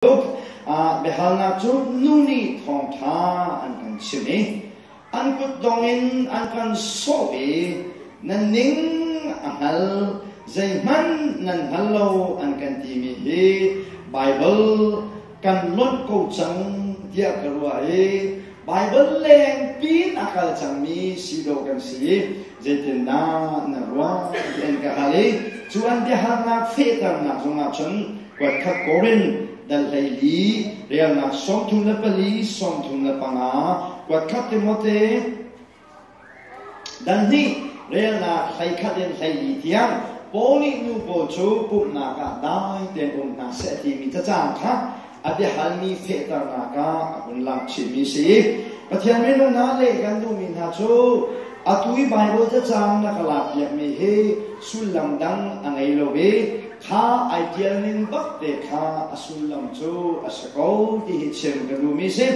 behal na chu nuni thong tha an kan chimi an kut dongin an kan sobi nan ning ahal zai man nan hallo an kan ti mi hi Bible kan lot ko chang dia karwa e Bible leng pin akal chang mi sido kan si zetin na rwa en ka hali chuan dia hal na fe tar na zonga chun kwat khat korin dan lei li real na som thum na pali som thum na panga kwat khat timote dan ni real na khai khat den lei li tiang poli nu po chu pu na ka dai ten na se ti mi cha chang kha ade hal mi fe tar na ka un lam chi mi si pathian me no na le kan du mi na chu atui Bible cha chang na kala pia mi he sulam dang angai lo be kha ideal nin bak te kha asulam chu asako ti chem ka du mi se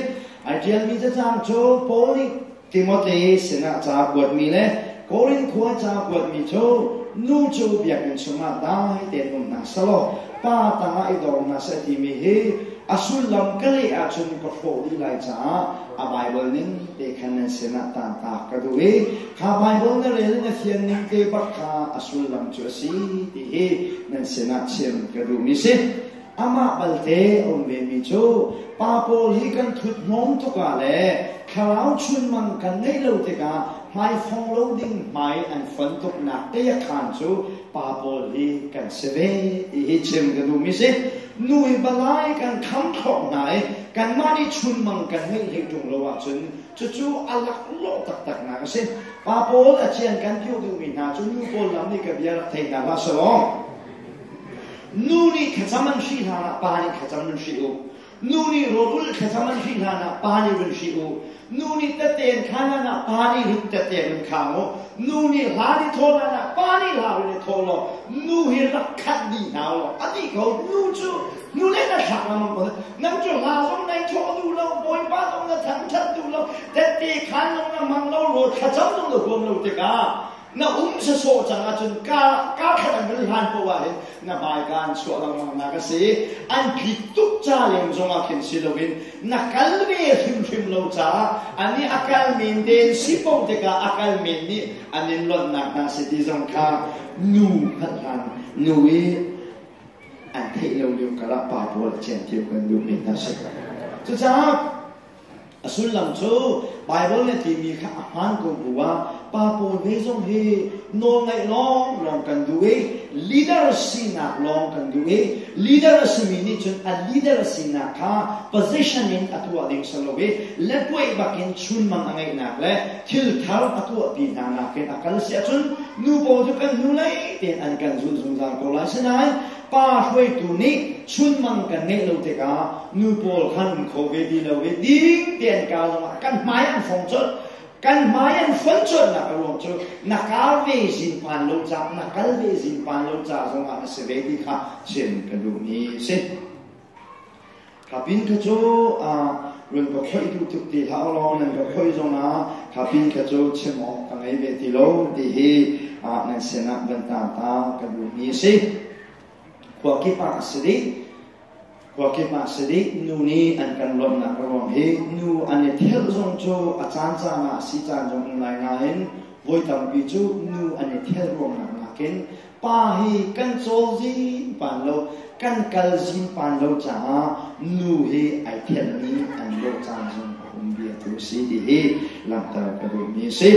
ideal mi cha chang chu poli Timothy sena cha kwat mi le korin khwa cha kwat mi chu nu chu biak min chuma dai te num na salo pa ta ai do na se ti mi he asulam kale a chun ko fo di lai cha a Bible nin te khan sena ta ta ka du e kha Bible na le na fian nin te bak kha asulam chu si ti he nan sena chem ka du mi se ama balte om ve mi chu pa po hi kan thut nom to ka le kharau chun man kan nei lo te ka mai phong lo ding mai an fon tok na te ya khan chu pa po hi kan se ve hi chem ka du mi se nui balai kan kham thok nai kan mani chun man kan nei he tung lo wa chun chu chu alak lo tak tak na ka se pa po a chen kan pyo du mi na chu nu po lam ni ka bia thai na la so nuni khazaman shi hana pani khazaman shi u nuni rodul khazaman shi hana pani run shi u nuni taten khana na pani hit taten khamo nuni lari thola na pani lari tholo nu hi rakhat di naw ati ko nu chu nu le na khama mo nam chu la song nai tho du lo boy pa song na thang chat du lo tati khan lo na mang lo ro khazam lo gom lo te ka na sa so chang a chun ka khat an han po wa na bai kan so lang na ka se an phit tuk cha lem zonga khin si lovin na kalve him lo cha ani akal min den si po te ka akal min ni anin lot na na se ti zong ka nu khat han nu e an thei lo lu ka la pa po chen ti kan du min na se cha cha asul lam chu Bible ne ti mi kha han ko buwa pa po ve song he no ngai long kan du e leader sina long kan du e leader simi ni chun a leader sina kha positioning atwa ding salowe let way back in chun mang angai na le thil thar atwa pi na na ken akal sia chun nu bo ju kan nu lai ten an kan zun zung za ko lai sanai pa hoi tu ni chun mang kan nei lo te ka nu pol khan ko ve di lo ve ding ten ka lo kan mai an phong chot kan mai an phon chot na ka rom chu na ka ve sin pan lo cha na kal ve sin pan lo cha so ma se ve di kha chen ka du ni se ka pin ka chu a run ko khoi du tu ti ha lo nan ko khoi zo na ka pin ka chu che mo ka ngai ve ti lo ti hi a nan se na ban ta ta ka du ni se kwa ki pa sidi nu ni an kan lom na ka rom he nu an thel zong chu a chan cha na si chan jong nai na hen voi tam pi chu nu an thel rom na ken pa hi kan chol ji pan lo kan kal jin pan lo cha nu he ai thel ni an lo chan jong hum bia tu si di he lam ta ka ro mi se